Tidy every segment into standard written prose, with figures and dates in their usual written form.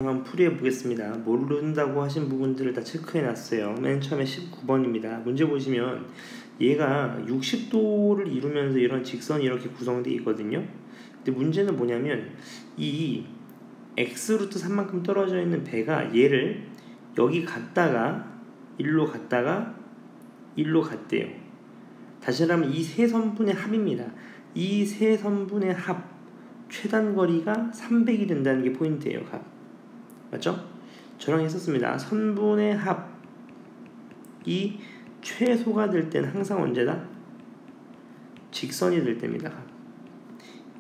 한번 풀이해 보겠습니다. 모른다고 하신 부분들을 다 체크해 놨어요. 맨 처음에 19번입니다. 문제 보시면 얘가 60도를 이루면서 이런 직선이 이렇게 구성되어 있거든요. 근데 문제는 뭐냐면 이 x루트 3만큼 떨어져 있는 배가 얘를 여기 갔다가 일로 갔다가 일로 갔대요. 다시 말하면 이 세 선분의 합입니다. 이 세 선분의 합 최단거리가 300이 된다는 게 포인트예요. 맞죠? 저랑 했었습니다. 선분의 합이 최소가 될 때는 항상 언제다? 직선이 될 때입니다.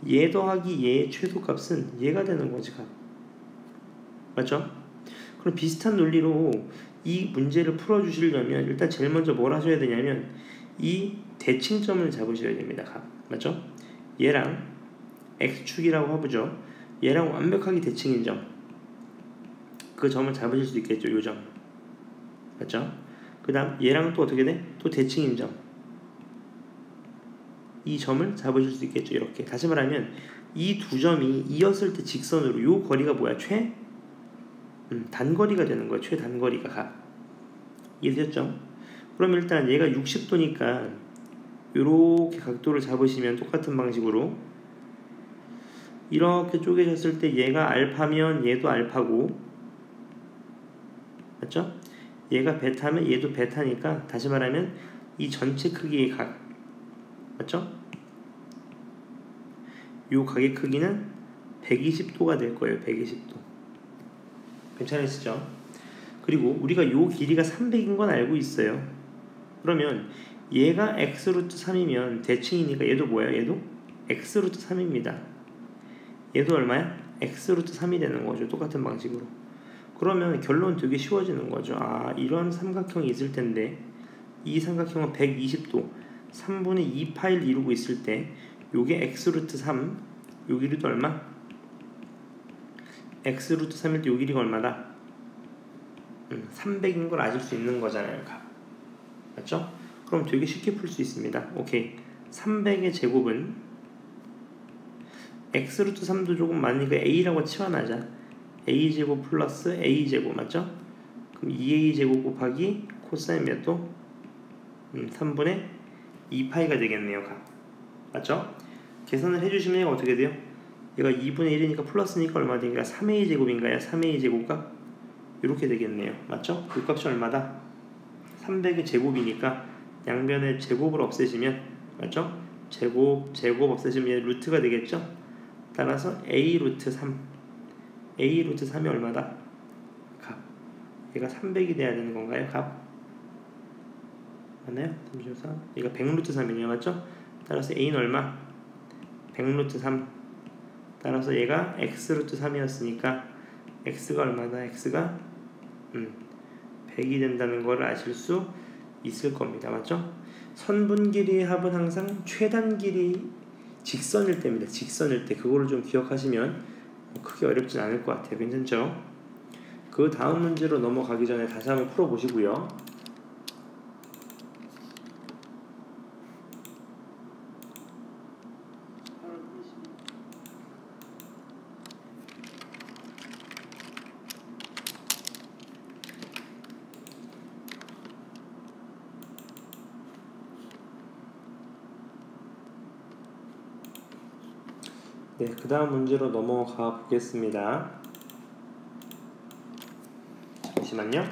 얘 더하기 얘의 최소값은 얘가 되는 거지. 맞죠? 그럼 비슷한 논리로 이 문제를 풀어주시려면 일단 제일 먼저 뭘 하셔야 되냐면 이 대칭점을 잡으셔야 됩니다. 맞죠? 얘랑 x축이라고 해보죠. 얘랑 완벽하게 대칭인 점, 그 점을 잡으실 수 있겠죠. 요 점. 맞죠? 그 다음 얘랑 또 어떻게 돼? 또 대칭인 점. 이 점을 잡으실 수 있겠죠. 이렇게. 다시 말하면 이 두 점이 이었을 때 직선으로 요 거리가 뭐야? 단거리가 되는 거야. 최단거리가. 이해되셨죠? 그럼 일단 얘가 60도니까 요렇게 각도를 잡으시면 똑같은 방식으로 이렇게 쪼개졌을 때 얘가 알파면 얘도 알파고, 맞죠? 얘가 베타면 얘도 베타니까 다시 말하면 이 전체 크기의 각, 맞죠? 요 각의 크기는 120도가 될 거예요. 120도. 괜찮으시죠? 그리고 우리가 요 길이가 300인 건 알고 있어요. 그러면 얘가 x루트 3이면 대칭이니까 얘도 뭐야? 얘도 x루트 3입니다. 얘도 얼마야? x루트 3이 되는 거죠. 똑같은 방식으로. 그러면 결론 되게 쉬워지는 거죠. 아, 이런 삼각형이 있을 텐데 이 삼각형은 120도 3분의 2파일 이루고 있을 때 요게 x루트 3, 요 길이도 얼마? x루트 3일 때 요 길이가 얼마다? 300인 걸 아실 수 있는 거잖아요. 맞죠? 그럼 되게 쉽게 풀 수 있습니다. 오케이. 300의 제곱은 x루트 3도 조금 많으니까 a라고 치환하자. a제곱 플러스 a제곱, 맞죠? 그럼 2a제곱 곱하기 코사인 몇 도? 3분의 2파이가 되겠네요. 맞죠? 계산을 해주시면 얘가 어떻게 돼요? 얘가 2분의 1이니까 플러스니까 얼마 되니까 3a제곱인가요? 3a제곱값? 이렇게 되겠네요. 맞죠? 그 값이 얼마다? 300의 제곱이니까 양변의 제곱을 없애시면, 맞죠? 제곱 없애시면 루트가 되겠죠? 따라서 a 루트 3, a 루트 3이 얼마다? 값. 얘가 300이 돼야 되는 건가요? 값. 맞나요? 34. 얘가 100 루트 3이네요. 맞죠? 따라서 a는 얼마? 100 루트 3. 따라서 얘가 x 루트 3이었으니까 x가 얼마다? x가 100이 된다는 걸 아실 수 있을 겁니다. 맞죠? 선분 길이의 합은 항상 최단 길이 직선일 때입니다. 직선일 때. 그거를 좀 기억하시면 크게 어렵진 않을 것 같아요. 괜찮죠? 그 다음 문제로 넘어가기 전에 다시 한번 풀어보시고요. 네, 그 다음 문제로 넘어가 보겠습니다. 잠시만요.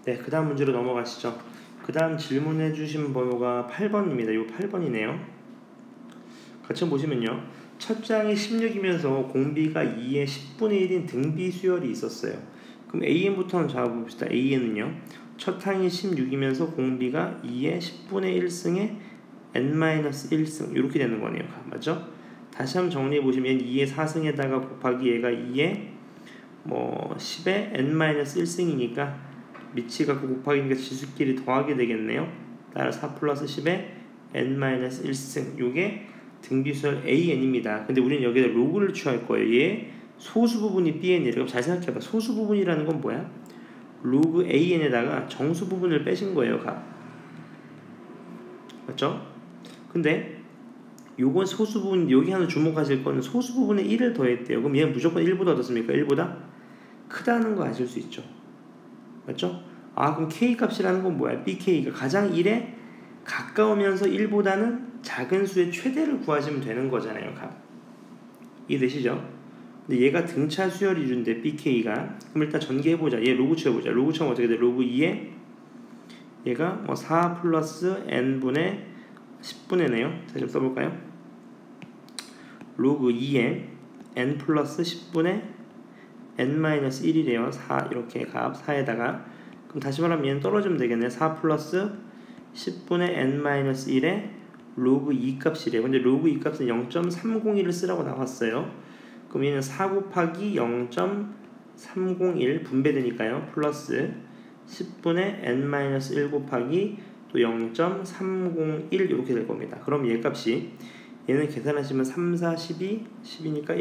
네, 그 다음 문제로 넘어가시죠. 그 다음 질문해 주신 번호가 8번입니다. 요 8번이네요. 같이 보시면요. 첫 장이 16이면서 공비가 2의 10분의 1인 등비 수열이 있었어요. 그럼 AN부터 한번 잡아봅시다. AN은요. 첫 항이 16이면서 공비가 2의 10분의 1승에 n-1승 이렇게 되는 거네요. 맞죠? 다시 한번 정리해보시면 2의 4승에다가 곱하기 얘가 2의 10의 n-1승이니까 미치가 곱하기니까 지수끼리 더하게 되겠네요. 따라서 4 플러스 10의 n-1승 요게 등비수열 AN입니다. 근데 우리는 여기다 로그를 취할 거예요. 얘 소수 부분이 bn이래. 그럼 잘 생각해봐. 소수 부분이라는 건 뭐야? 로그 an에다가 정수 부분을 빼신 거예요, 값. 맞죠? 근데 요건 소수 부분, 여기 하나 주목하실 거는 소수 부분에 1을 더했대요. 그럼 얘는 무조건 1보다 어떻습니까? 1보다 크다는 거 아실 수 있죠. 맞죠? 아, 그럼 k 값이라는 건 뭐야? bk가 가장 1에 가까우면서 1보다는 작은 수의 최대를 구하시면 되는 거잖아요, 값. 이해되시죠? 근데 얘가 등차 수열이준데 bk가. 그럼 일단 전개해보자. 얘 로그 쳐보자. 로그 쳐면 어떻게 돼? 로그 2에 얘가 뭐 4 플러스 n분의 10분의 네요. 다시 좀 써볼까요? 로그 2에 n 플러스 10분의 n-1이래요. 4 이렇게 값 4에다가. 그럼 다시 말하면 얘는 떨어지면 되겠네. 4 플러스 10분의 n-1에 로그 2 값이래요. 근데 로그 2 값은 0.301을 쓰라고 나왔어요. 그럼 얘는 4 곱하기 0.301 분배되니까요. 플러스 10분의 n-1 곱하기 또 0.301 이렇게 될 겁니다. 그럼 얘 값이 얘는 계산하시면 3, 4, 12, 10이니까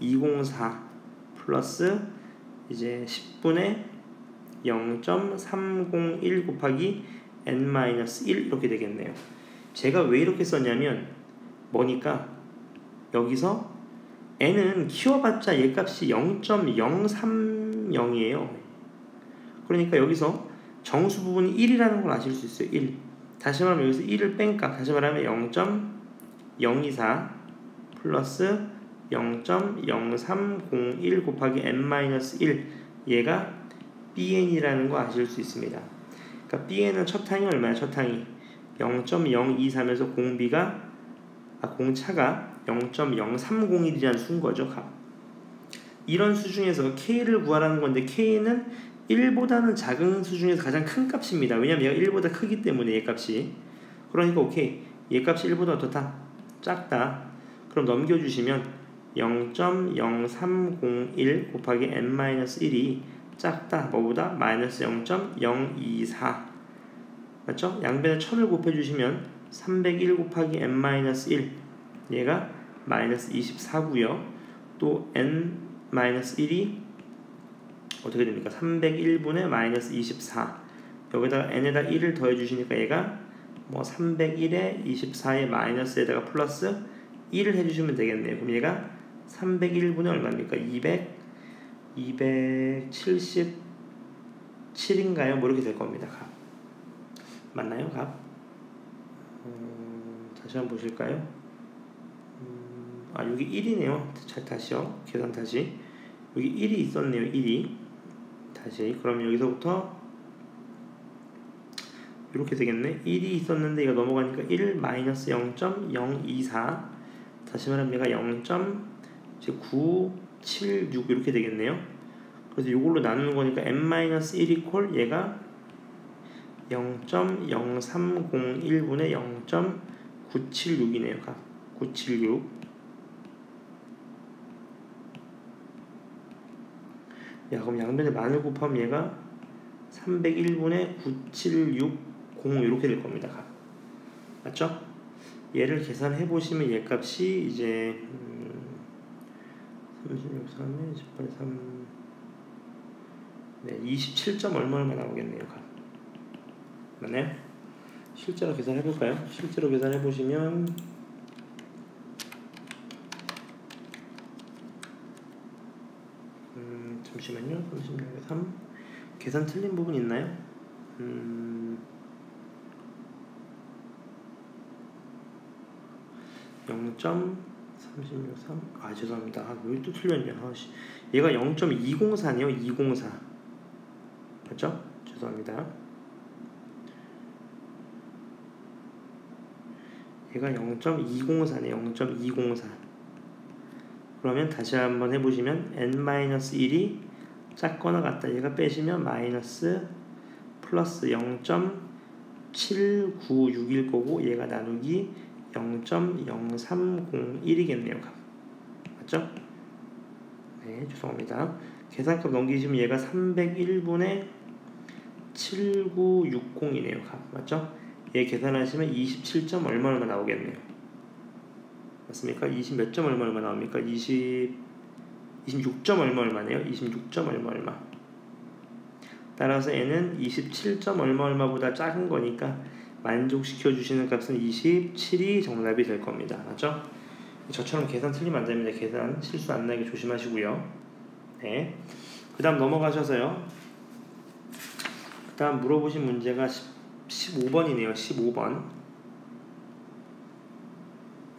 1.204 플러스 이제 10분의 0.301 곱하기 n-1 이렇게 되겠네요. 제가 왜 이렇게 썼냐면 뭐니까 여기서 n은 키워봤자 얘 값이 0.030이에요. 그러니까 여기서 정수 부분이 1이라는 걸 아실 수 있어요. 1. 다시 말하면 여기서 1을 뺀 값, 다시 말하면 0.024 플러스 0.0301 곱하기 n-1 얘가 bn이라는 거 아실 수 있습니다. 그러니까 bn은 첫 항이 얼마야? 첫 항이 0.024면서 공차가 0.0301이라는 수인 거죠. 값. 이런 수 중에서 k를 구하라는 건데 k는 1보다는 작은 수 중에서 가장 큰 값입니다. 왜냐면 얘가 1보다 크기 때문에 얘 값이. 그러니까 오케이. 얘 값이 1보다 어떻다? 작다. 그럼 넘겨주시면 0.0301 곱하기 n-1이 작다. 뭐보다? 마이너스 0.024 맞죠? 양변에 1000을 곱해주시면 301 곱하기 n-1 얘가 마이너스 24고요. 또 n-1이 어떻게 됩니까? 301분의 마이너스 24 여기다가 n에다 1을 더해주시니까 얘가 뭐 301에 24에 마이너스에다가 플러스 1을 해주시면 되겠네요. 그럼 얘가 301분의 얼마입니까? 277인가요? 뭐 이렇게 될 겁니다. 값. 맞나요? 값? 다시 한번 보실까요? 여기 1이네요. 다시요. 계산 다시. 여기 1이 있었네요. 1이. 다시. 그럼 여기서부터 이렇게 되겠네. 1이 있었는데 이거 넘어가니까 1 마이너스 0.024 다시 말하면 얘가 0.976 이렇게 되겠네요. 그래서 이걸로 나누는 거니까 n-1 이퀄 얘가 0.0301분의 0.976이네요. 976. 야, 그럼 양변에 만을 곱하면 얘가 301분의 9760 이렇게 될 겁니다. 맞죠? 얘를 계산해 보시면 얘 값이 이제 36, 3에 18, 3 네, 27점 얼마 나오겠네요. 맞나요? 실제로 계산해 볼까요? 실제로 계산해 보시면 잠시만요. 36에 3 계산 틀린 부분 있나요? 0.363 죄송합니다. 왜 또 틀렸냐. 얘가 0.204네요. 204 맞죠? 죄송합니다. 얘가 0.204네요. 0.204 그러면 다시 한번 해보시면 n-1이 작거나 같다. 얘가 빼시면 마이너스 플러스 0.7961일 거고 얘가 나누기 0.0301이겠네요. 맞죠? 네, 죄송합니다. 계산값 넘기시면 얘가 301분의 7960이네요. 맞죠? 얘 계산하시면 27점 얼마 나오겠네요. 맞습니까? 20 몇 점 얼마 나옵니까? 20 26점 얼마 얼마네요. 26점 얼마 얼마. 따라서 n은 27점 얼마 얼마보다 작은 거니까 만족시켜 주시는 값은 27이 정답이 될 겁니다. 맞죠? 저처럼 계산 틀리면 안 됩니다. 계산 실수 안 나게 조심하시고요. 네. 그 다음 넘어가셔서요. 그 다음 물어보신 문제가 15번이네요. 15번.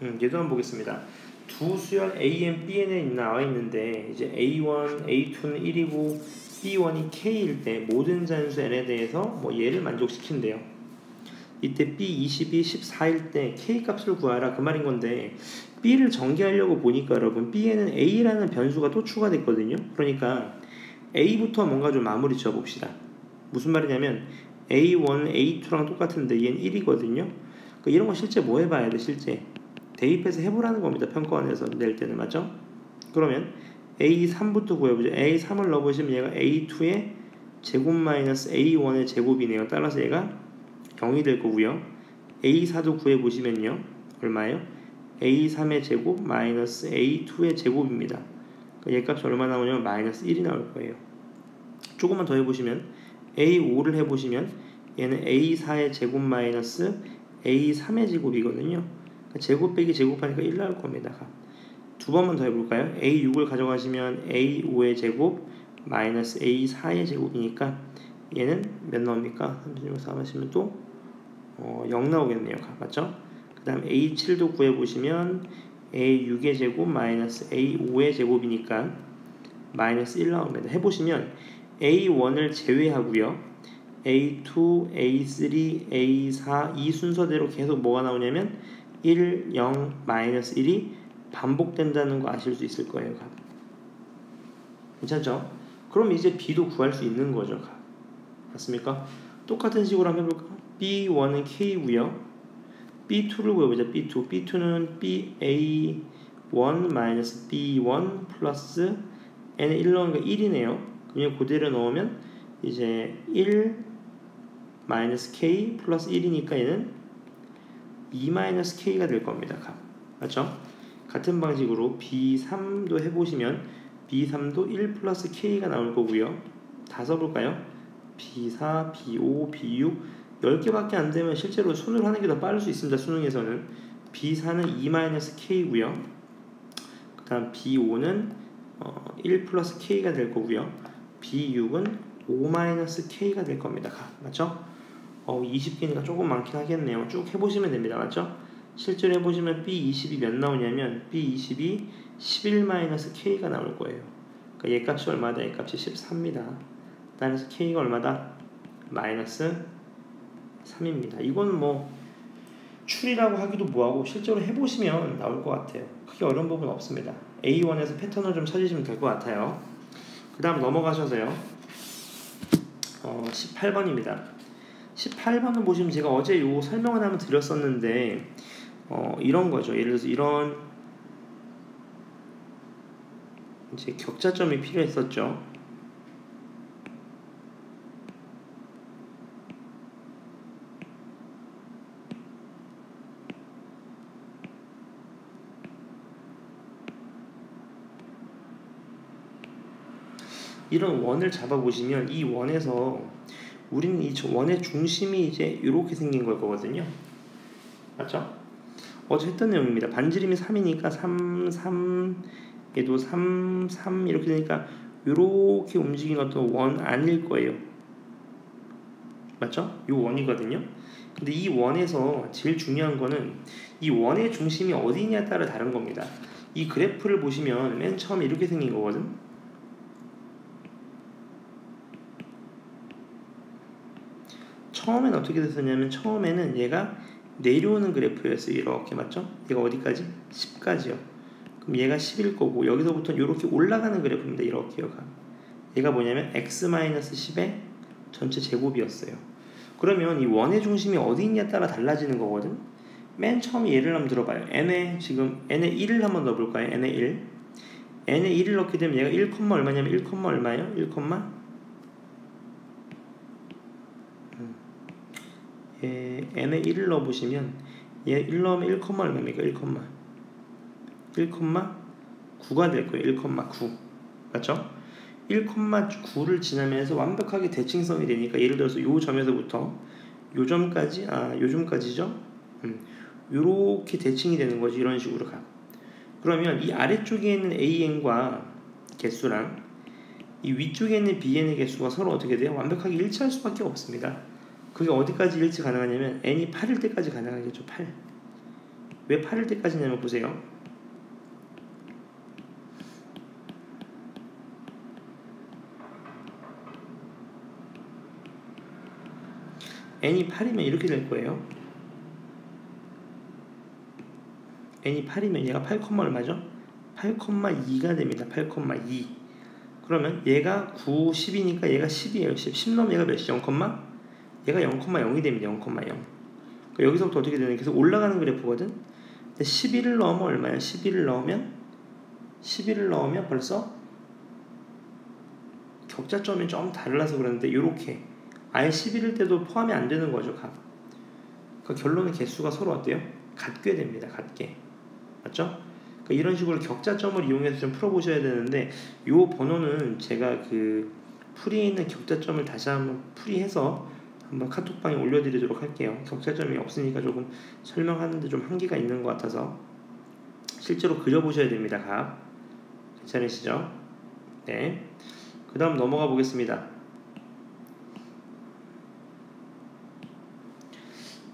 얘도 한번 보겠습니다. 두 수열 AN, BN에 나와 있는데 이제 A1, A2는 1이고 B1이 K일 때 모든 잔수 N에 대해서 뭐 얘를 만족시킨대요. 이때 B20이 14일 때 K 값을 구하라 그 말인 건데 B를 전개하려고 보니까 여러분 B에는 A라는 변수가 또 추가됐거든요. 그러니까 A부터 뭔가 좀 마무리 지어봅시다. 무슨 말이냐면 A1, A2랑 똑같은데 얘는 1이거든요. 그러니까 이런 거 실제 뭐 해봐야 돼? 실제 대입해서 해보라는 겁니다. 평가원에서 낼 때는. 맞죠? 그러면 A3부터 구해보죠. A3을 넣어보시면 얘가 A2의 제곱 마이너스 A1의 제곱이네요. 따라서 얘가 0이 될 거고요. A4도 구해보시면요. 얼마예요? A3의 제곱 마이너스 A2의 제곱입니다. 그러니까 얘 값이 얼마 나오냐면 마이너스 1이 나올 거예요. 조금만 더 해보시면 A5를 해보시면 얘는 A4의 제곱 마이너스 A3의 제곱이거든요. 그러니까 제곱 빼기 제곱하니까 1 나올 겁니다. 두 번만 더 해볼까요? A6을 가져가시면 A5의 제곱 마이너스 A4의 제곱이니까 얘는 몇 나옵니까? 36 하시면 또 0 나오겠네요. 맞죠? 그 다음 A7도 구해보시면 A6의 제곱 마이너스 A5의 제곱이니까 마이너스 1 나옵니다. 해보시면 A1을 제외하고요. A2, A3, A4 이 순서대로 계속 뭐가 나오냐면 1, 0, 마이너스 1이 반복된다는 거 아실 수 있을 거예요. 괜찮죠? 그럼 이제 B도 구할 수 있는 거죠. 맞습니까? 똑같은 식으로 한번 해볼까? B1은 K고요. B2를 구해보자. B2. B2는 BA1 마이너스 B1 플러스 N에 1 넣으니까 1이네요. 그냥 그대로 넣으면 이제 1 마이너스 K 플러스 1이니까 얘는 2 마이너스 K가 될 겁니다. 맞죠? 같은 방식으로 B3도 해보시면 B3도 1 플러스 K가 나올 거고요. 다 써볼까요? B4, B5, B6 10개밖에 안 되면 실제로 손으로 하는 게 더 빠를 수 있습니다. 수능에서는 B4는 2 마이너스 K고요. 그 다음 B5는 1 플러스 K가 될 거고요. B6은 5 마이너스 K가 될 겁니다. 맞죠? 20개니까 조금 많긴 하겠네요. 쭉 해보시면 됩니다. 맞죠? 실제로 해보시면 B20이 몇 나오냐면 B20이 11-K가 나올 거예요. 그러니까 얘 값이 얼마다? 얘 값이 14입니다. 따라서 K가 얼마다? 마이너스 3입니다. 이건 뭐 추리라고 하기도 뭐하고 실제로 해보시면 나올 것 같아요. 크게 어려운 부분 없습니다. A1에서 패턴을 좀 찾으시면 될 것 같아요. 그 다음 넘어가셔서요. 18번입니다. 18번은 보시면 제가 어제 요 설명을 한번 드렸었는데 이런 거죠. 예를 들어서 이런 이제 격자점이 필요했었죠. 이런 원을 잡아보시면 이 원에서 우리는 이 원의 중심이 이제 이렇게 생긴 걸 거거든요. 맞죠? 어제 했던 내용입니다. 반지름이 3이니까 3, 3, 얘도 3, 3 이렇게 되니까 이렇게 움직이는 어떤 원 아닐 거예요. 맞죠? 이 원이거든요. 근데 이 원에서 제일 중요한 거는 이 원의 중심이 어디냐에 따라 다른 겁니다. 이 그래프를 보시면 맨 처음에 이렇게 생긴 거거든. 처음에는 어떻게 됐었냐면 처음에는 얘가 내려오는 그래프였어요. 이렇게. 맞죠? 얘가 어디까지? 10까지요. 그럼 얘가 10일 거고 여기서부터 이렇게 올라가는 그래프입니다. 이렇게요. 얘가 뭐냐면 x-10의 전체 제곱이었어요. 그러면 이 원의 중심이 어디 있냐에 따라 달라지는 거거든. 맨 처음에 예를 한번 들어봐요. n에 지금 n에 1을 한번 넣어볼까요? n에 1. n에 1을 넣게 되면 얘가 1, 얼마냐면 1, 얼마예요? 1, n에 1을 넣어보시면 얘 1 넣으면 1, 얼마입니까? 1,9가 될 거예요. 1,9. 맞죠? 1,9를 지나면서 완벽하게 대칭성이 되니까 예를 들어서 요 점에서부터 요 점까지 요점까지죠. 요렇게 대칭이 되는 거지. 이런 식으로 가. 그러면 이 아래쪽에 있는 AN과 개수랑 이 위쪽에 있는 BN의 개수가 서로 어떻게 돼요? 완벽하게 일치할 수밖에 없습니다. 그게 어디까지 일치 가능하냐면 n이 8일 때까지 가능하겠죠. 8. 왜 8일 때까지냐면 보세요. n이 8이면 이렇게 될 거예요. n이 8이면 얘가 8, 얼마죠? 8,2가 됩니다. 8,2. 그러면 얘가 9, 10이니까 얘가 10이에요. 10 넣으면 얘가 몇이죠? 0, 얘가 0,0이 됩니다. 0,0. 그러니까 여기서부터 어떻게 되는? 계속 올라가는 그래프거든. 근데 11을 넣으면 얼마야? 11을 넣으면 벌써 격자점이 좀 달라서 그러는데 요렇게 아예 11일 때도 포함이 안 되는 거죠. 그러니까 결론은 개수가 서로 어때요? 같게 됩니다. 같게. 맞죠? 그러니까 이런 식으로 격자점을 이용해서 좀 풀어보셔야 되는데 요 번호는 제가 그 풀이에 있는 격자점을 다시 한번 풀이해서 한번 카톡방에 올려드리도록 할게요. 격자점이 없으니까 조금 설명하는데 좀 한계가 있는 것 같아서 실제로 그려보셔야 됩니다. 각. 괜찮으시죠? 네. 그 다음 넘어가 보겠습니다.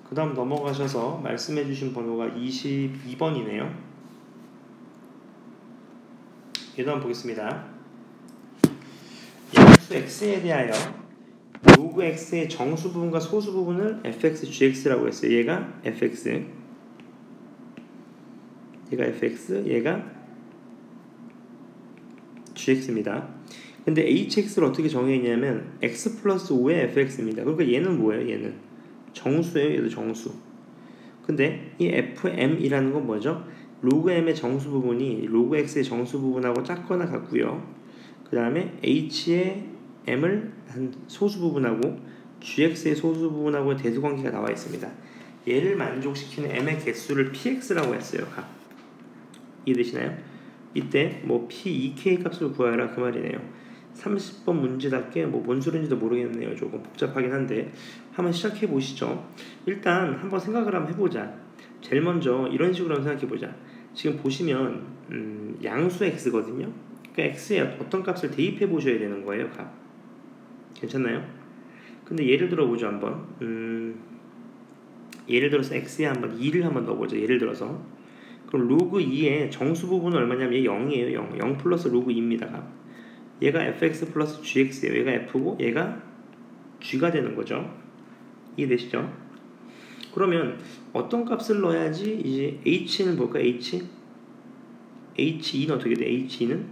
그 다음 넘어가셔서 말씀해주신 번호가 22번이네요. 얘도 한번 보겠습니다. 양수 x에 대하여 로그 x의 정수 부분과 소수 부분을 fx, gx라고 했어요. 얘가 fx, 얘가 gx입니다. 근데 hx를 어떻게 정해있냐면 x 플러스 5의 fx입니다. 그러니까 얘는 뭐예요? 얘는 정수예요. 얘도 정수. 근데 이 fm이라는 건 뭐죠? 로그 m의 정수 부분이 로그 x의 정수 부분하고 작거나 같고요. 그 다음에 h의 m을 한 소수 부분하고 gx의 소수 부분하고의 대수관계가 나와 있습니다. 얘를 만족시키는 m의 개수를 px라고 했어요. 이해되시나요? 이때 뭐 p2k 값을 구하라 그 말이네요. 30번 문제답게 뭐 뭔 소리인지도 모르겠네요. 조금 복잡하긴 한데 한번 시작해 보시죠. 일단 한번 생각을 한번 해보자. 제일 먼저 이런 식으로 한번 생각해 보자. 지금 보시면 양수 x거든요. 그러니까 x에 어떤 값을 대입해 보셔야 되는 거예요. 값. 괜찮나요? 근데 예를 들어 보죠. 한번 예를 들어서 x에 한번 2를 한번 넣어보죠. 예를 들어서 그럼 로그 2의 정수 부분은 얼마냐면 얘 0이에요. 0 플러스 로그 2입니다. 값. 얘가 fx 플러스 gx예요. 얘가 f고 얘가 g가 되는 거죠. 이해되시죠? 그러면 어떤 값을 넣어야지 이제 h는 볼까? h2는 어떻게 돼? h2는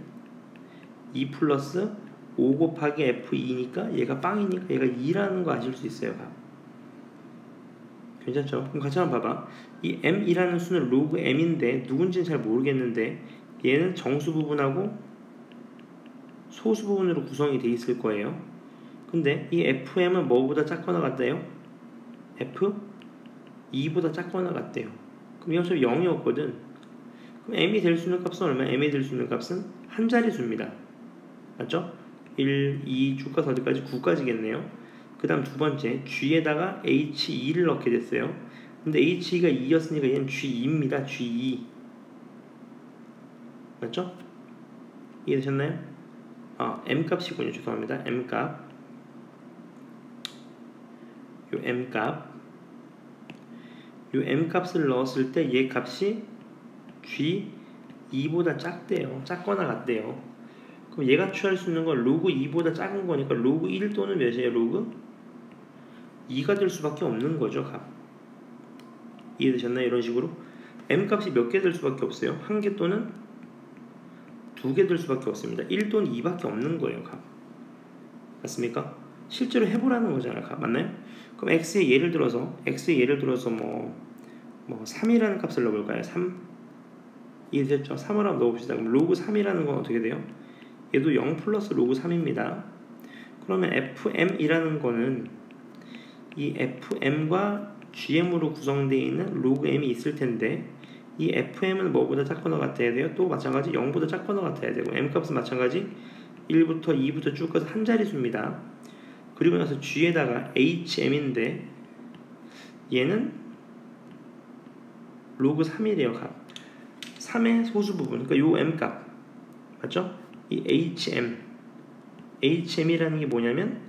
2 플러스 5 곱하기 f2니까 얘가 빵이니까 얘가 2라는 거 아실 수 있어요. 괜찮죠? 그럼 같이 한번 봐봐. 이 m이라는 수는 로그 m인데 누군지는 잘 모르겠는데 얘는 정수 부분하고 소수 부분으로 구성이 돼 있을 거예요. 근데 이 fm은 뭐보다 작거나 같대요? f2보다 작거나 같대요. 그럼 이 어차피 0이었거든. 그럼 m이 될 수 있는 값은 얼마야? m이 될 수 있는 값은 한 자릿수입니다. 맞죠? 1, 2, 쭉 가서 어디까지? 9까지겠네요. 그 다음 두 번째 g에다가 h2를 넣게 됐어요. 근데 h2가 2였으니까 얘는 g2입니다. g2 맞죠? 이해되셨나요? m값이군요. 죄송합니다. m값 요 m값을 넣었을 때 얘 값이 g2보다 작대요. 작거나 같대요. 그럼 얘가 취할 수 있는 건 로그 2보다 작은 거니까 로그 1 또는 몇이에요? 로그 2가 될 수밖에 없는 거죠. 값. 이해되셨나요? 이런 식으로 m값이 몇 개 될 수밖에 없어요. 한 개 또는 두 개 될 수밖에 없습니다. 1 또는 2밖에 없는 거예요. 값. 맞습니까? 실제로 해보라는 거잖아요. 값. 맞나요? 그럼 x의 예를 들어서 뭐 3이라는 값을 넣어볼까요? 3 이해됐죠? 3을 한번 넣어봅시다. 그럼 로그 3이라는 건 어떻게 돼요? 얘도 0 플러스 로그 3입니다. 그러면 fm이라는 거는 이 fm과 gm으로 구성되어 있는 로그 m이 있을 텐데 이 fm은 뭐보다 작거나 같아야 돼요? 또 마찬가지 0보다 작거나 같아야 되고 m값은 마찬가지 1부터 2부터 쭉 가서 한 자릿수입니다. 그리고 나서 G에다가 HM인데 얘는 로그 3이래요. 값 3의 소수 부분, 그러니까 요 M값 맞죠? 이 HM이라는 게 뭐냐면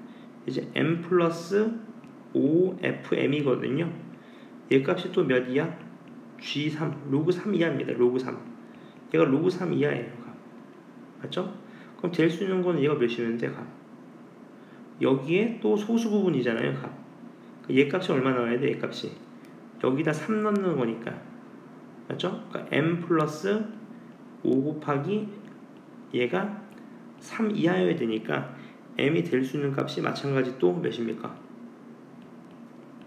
이제 M 플러스 OFM이거든요. 얘 값이 또 몇이야? G3, 로그 3 이하입니다. 로그 3. 얘가 로그 3 이하예요. 값. 맞죠? 그럼 될 수 있는 거는 얘가 몇이면 돼? 값. 여기에 또 소수 부분이잖아요. 값. 얘 값이 얼마 나와야 돼? 얘 값이. 여기다 3 넣는 거니까. 맞죠? 그러니까 M 플러스 5 곱하기 얘가 3 이하여야 되니까 M이 될 수 있는 값이 마찬가지 또 몇입니까?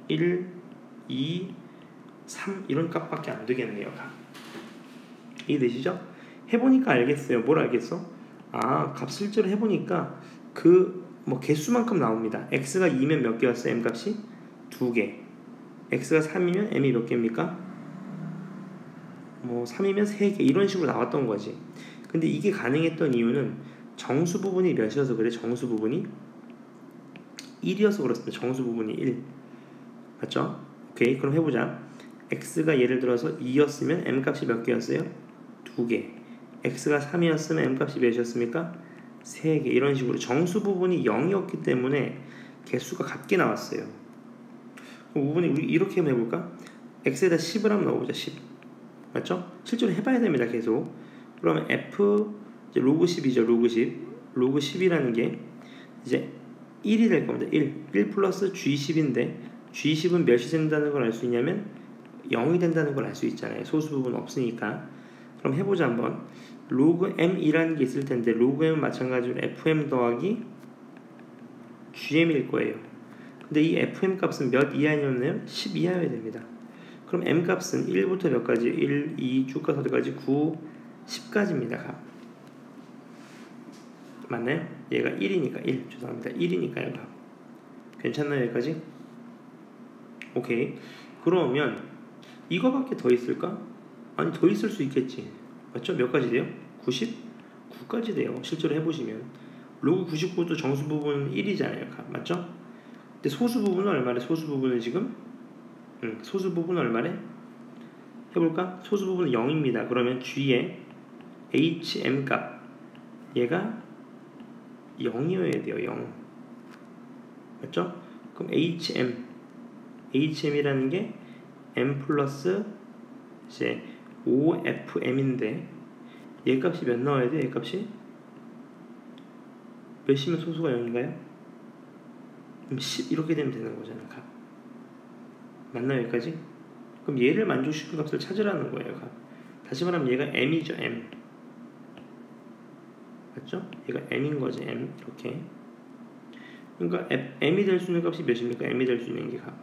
1, 2, 3 이런 값밖에 안 되겠네요. 이해되시죠? 해보니까 알겠어요. 뭘 알겠어? 아, 값 실제로 해보니까 그 뭐 개수만큼 나옵니다. x가 2면 몇 개였어요? m 값이? 2개. x가 3이면 m이 몇 개입니까? 뭐 3이면 3개 이런 식으로 나왔던 거지. 근데 이게 가능했던 이유는 정수 부분이 몇이어서 그래? 정수 부분이 1이어서 그렇습니다. 정수 부분이 1. 맞죠? 오케이, 그럼 해보자. x가 예를 들어서 2였으면 m 값이 몇 개였어요? 2개. x가 3이었으면 m 값이 몇이었습니까? 3개. 이런 식으로 정수 부분이 0이었기 때문에 개수가 같게 나왔어요. 그럼 부분이 우리 이렇게 한번 해볼까? x에다 10을 한번 넣어보자. 10. 맞죠? 실제로 해봐야 됩니다. 계속. 그러면 f 이제 로그 10이죠. 로그 10. 로그 10이라는 게 이제 1이 될 겁니다. 1 플러스 g10인데 g10은 몇이 된다는 걸 알 수 있냐면 0이 된다는 걸 알 수 있잖아요. 소수 부분 없으니까. 그럼 해보자 한번. 로그 m이라는 게 있을 텐데 로그 m은 마찬가지로 fm 더하기 gm일 거예요. 근데 이 fm 값은 몇 이하냐면 10 이하여야 됩니다. 그럼 m 값은 1부터 몇 가지? 1, 2 쭉 가서 어디까지? 9, 10까지입니다. 값. 맞나요? 얘가 1이니까 1. 죄송합니다. 1이니까요. 값. 괜찮나요? 여기까지? 오케이. 그러면 이거밖에 더 있을까? 아니, 더 있을 수 있겠지. 맞죠? 몇 가지 돼요? 99까지 돼요. 실제로 해보시면 로그 99도 정수 부분 1이잖아요. 맞죠? 근데 소수 부분은 얼마래? 소수 부분은 지금 소수 부분은 얼마래? 해볼까? 소수 부분은 0입니다. 그러면 G의 HM 값 얘가 0이어야 돼요. 0. 맞죠? 그럼 HM이라는 게 M 플러스 이제 OFM인데 얘 값이 몇 나와야 돼? 얘 값이 몇이면 소수가 0인가요? 그럼 10 이렇게 되면 되는 거잖아. 값. 맞나요? 여기까지? 그럼 얘를 만족시키는 값을 찾으라는 거예요. 값. 다시 말하면 얘가 m이죠. m. 맞죠? 얘가 m인 거지. m. 이렇게. 그러니까 m이 될 수 있는 값이 몇입니까? m이 될 수 있는 게 값.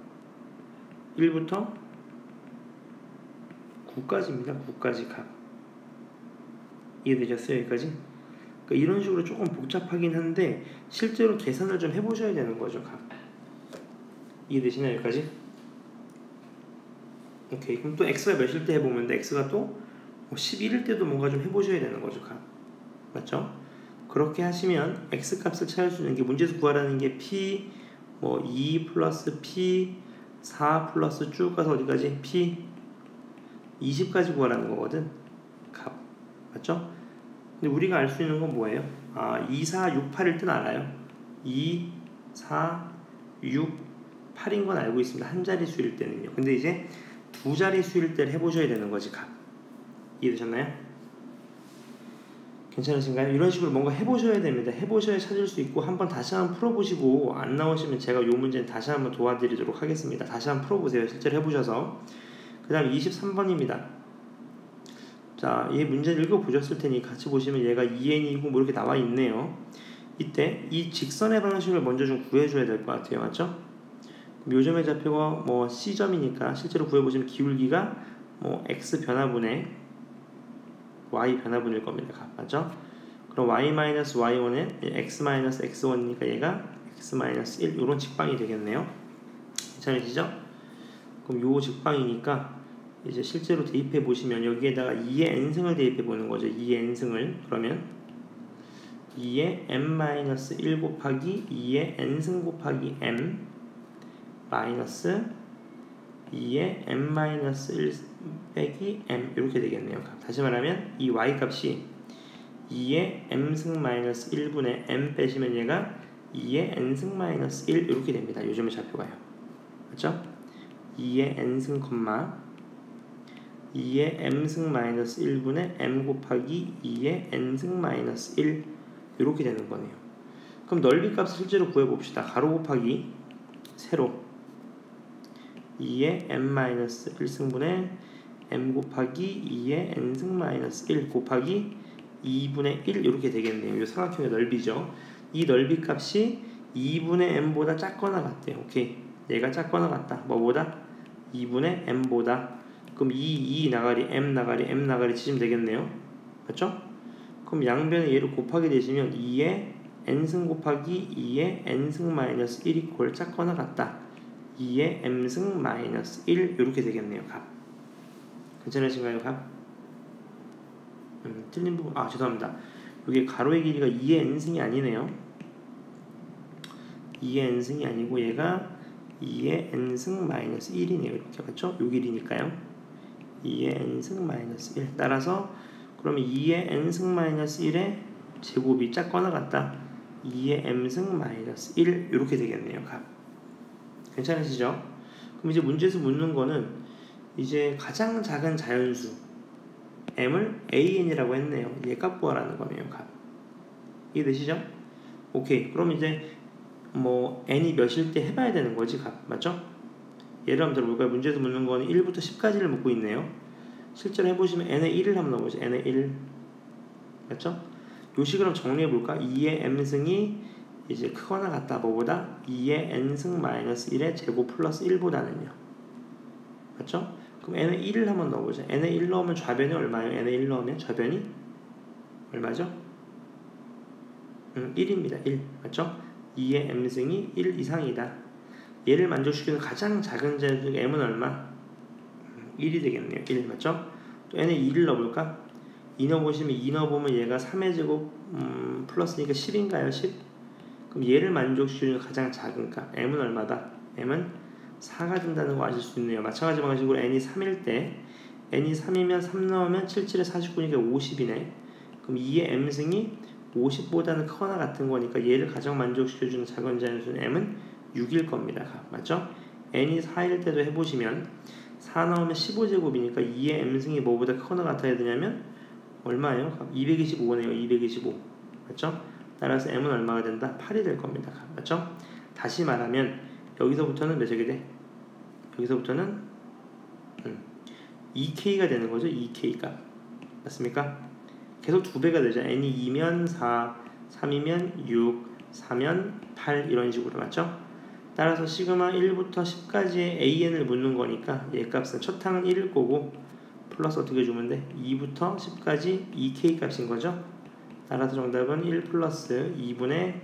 1부터 9까지입니다. 9까지 값. 이해되셨어요? 여기까지? 그러니까 이런 식으로 조금 복잡하긴 한데 실제로 계산을 좀 해보셔야 되는 거죠. 값. 이해되시나요? 여기까지? 오케이. 그럼 또 x가 몇일 때 해보면 돼? x가 또 11일 때도 뭔가 좀 해보셔야 되는 거죠. 값. 맞죠? 그렇게 하시면 x 값을 찾을 수 있는 게 문제에서 구하라는 게 p 2 플러스 p 4 플러스 쭉 가서 어디까지? p 20까지 구하라는 거거든. 값. 맞죠? 근데 우리가 알 수 있는 건 뭐예요? 2, 4, 6, 8일 땐 알아요. 2, 4, 6, 8인 건 알고 있습니다. 한 자리 수일 때는요. 근데 이제 두 자리 수일 때를 해보셔야 되는 거지. 값. 이해되셨나요? 괜찮으신가요? 이런 식으로 뭔가 해보셔야 됩니다. 해보셔야 찾을 수 있고 한번 다시 한번 풀어보시고 안 나오시면 제가 요 문제는 다시 한번 도와드리도록 하겠습니다. 다시 한번 풀어보세요. 실제로 해보셔서. 그 다음 23번입니다. 자, 얘 문제를 읽어보셨을 테니 같이 보시면 얘가 2n이고 뭐 이렇게 나와 있네요. 이때 이 직선의 방식을 먼저 좀 구해줘야 될 것 같아요. 맞죠? 요점의 좌표가 C점이니까 실제로 구해보시면 기울기가 X 변화분의 Y 변화분일 겁니다. 맞죠? 그럼 Y-Y1은 X-X1이니까 얘가 X-1 이런 직방이 되겠네요. 괜찮으시죠? 그럼 요 직방이니까 이제 실제로 대입해 보시면 여기에다가 2의 n승을 대입해 보는 거죠. 2의 n승을. 그러면 2의 m-1 곱하기 2의 n승 곱하기 m 마이너스 2의 m-1 빼기 m 이렇게 되겠네요. 다시 말하면 이 y 값이 2의 m승 마이너스 1분의 m 빼시면 얘가 2의 n승 마이너스 1 이렇게 됩니다. 요즘에 좌표가요. 맞죠? 2의 n승 콤마 2의 m승 마이너스 1분의 m 곱하기 2의 n승 마이너스 1 이렇게 되는 거네요. 그럼 넓이 값을 실제로 구해봅시다. 가로 곱하기 세로 2의 m-1승분의 m 곱하기 2의 n승 마이너스 1 곱하기 2분의 1 이렇게 되겠네요. 이 삼각형의 넓이죠. 이 넓이 값이 2분의 m보다 작거나 같대요. 오케이. 얘가 작거나 같다. 뭐보다? 2분의 m보다. 그럼 2 나가리 m 나가리 m 나가리 치시면 되겠네요. 맞죠? 그럼 양변에 얘를 곱하게 되시면 2의 n승 곱하기 2의 n승 마이너스 1 이퀄 작거나 같다. 2의 m승 마이너스 1 이렇게 되겠네요. 값. 괜찮으신가요? 값? 틀린 부분. 죄송합니다. 여기 가로의 길이가 2의 n승이 아니네요. 2의 n승이 아니고 얘가 2의 n승 마이너스 1이네요. 이렇게 맞죠? 요 길이니까요. 2의 n승 마이너스 1. 따라서 그러면 2의 n승 마이너스 1의 제곱이 작거나 같다. 2의 m승 마이너스 1 이렇게 되겠네요. 값. 괜찮으시죠? 그럼 이제 문제에서 묻는 거는 이제 가장 작은 자연수 m을 an이라고 했네요. 얘 값 구하라는 거네요. 값. 이해되시죠? 오케이. 그럼 이제 뭐 n이 몇일 때 해봐야 되는 거지. 값. 맞죠? 예를 한번 들어볼까요? 문제에서 묻는 거는 1부터 10까지를 묻고 있네요. 실제로 해보시면 n의 1을 한번 넣어보죠. n의 1 맞죠? 요 식을 한번 정리해볼까? 2의 m승이 이제 크거나 같다. 뭐보다? 2의 n승 마이너스 1의 제곱 플러스 1보다는요. 맞죠? 그럼 n의 1을 한번 넣어보자. n의 1 넣으면 좌변이 얼마예요? n의 1 넣으면 좌변이 얼마죠? 1입니다. 1. 맞죠? 2의 m승이 1 이상이다. 얘를 만족시키는 가장 작은 자연수 m은 얼마? 1이 되겠네요. 1. 맞죠? 또 n의 2를 넣어볼까? 2 넣어보시면 2 넣어보면 얘가 3의 제곱 플러스니까 10인가요? 10? 그럼 얘를 만족시키는 가장 작은 값 m은 얼마다? m은 4가 된다는 거 아실 수 있네요. 마찬가지 방식으로 n이 3일 때 n이 3이면 3 넣으면 77에 49니까 50이네. 그럼 2의 m승이 50보다는 크거나 같은 거니까 얘를 가장 만족시켜주는 작은 자연수는 m은 6일 겁니다. 맞죠? n이 4일 때도 해보시면 4 넣으면 15제곱이니까 2의 m승이 뭐보다 크거나 같아야 되냐면 얼마예요? 225네요. 225. 맞죠? 따라서 m은 얼마가 된다? 8이 될 겁니다. 맞죠? 다시 말하면 여기서부터는 몇이 돼? 여기서부터는 2k가 되는 거죠. 2k가. 맞습니까? 계속 2배가 되죠. n이 2면 4, 3이면 6, 4면 8 이런 식으로. 맞죠? 따라서 시그마 1부터 10까지의 an을 묻는 거니까 얘 값은 첫 항은 1일 거고 플러스 어떻게 주면 돼? 2부터 10까지 2k 값인 거죠. 따라서 정답은 1 플러스 2분의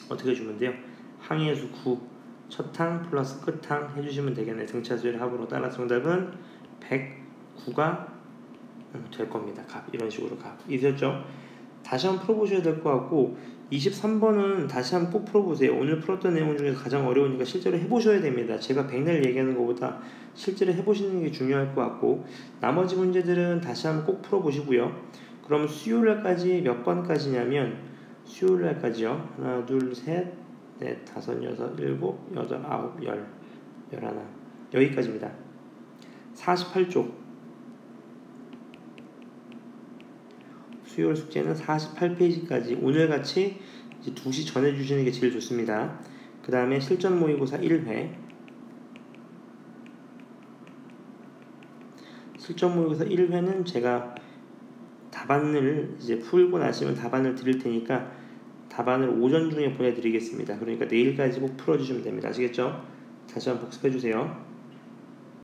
어떻게 주면 돼요? 항의 수 9 첫 항 플러스 끝 항 해주시면 되겠네. 등차수열 합으로. 따라서 정답은 109가 될 겁니다. 값. 이런 식으로 값. 이해됐죠? 다시 한번 풀어보셔야 될 것 같고 23번은 다시 한번 꼭 풀어보세요. 오늘 풀었던 내용 중에서 가장 어려우니까 실제로 해보셔야 됩니다. 제가 백날 얘기하는 것보다 실제로 해보시는 게 중요할 것 같고 나머지 문제들은 다시 한번 꼭 풀어보시고요. 그럼 수요일날까지 몇 번까지냐면 수요일날까지요. 하나, 둘, 셋, 넷, 다섯, 여섯, 일곱, 여덟, 아홉, 열, 열하나 여기까지입니다. 48쪽 수요일 숙제는 48페이지까지 오늘같이 이제 2시 전에 주시는 게 제일 좋습니다. 그 다음에 실전 모의고사 1회 실전 모의고사 1회는 제가 답안을 이제 풀고 나시면 답안을 드릴 테니까 답안을 오전 중에 보내드리겠습니다. 그러니까 내일까지 꼭 풀어주시면 됩니다. 아시겠죠? 다시 한번 복습해 주세요.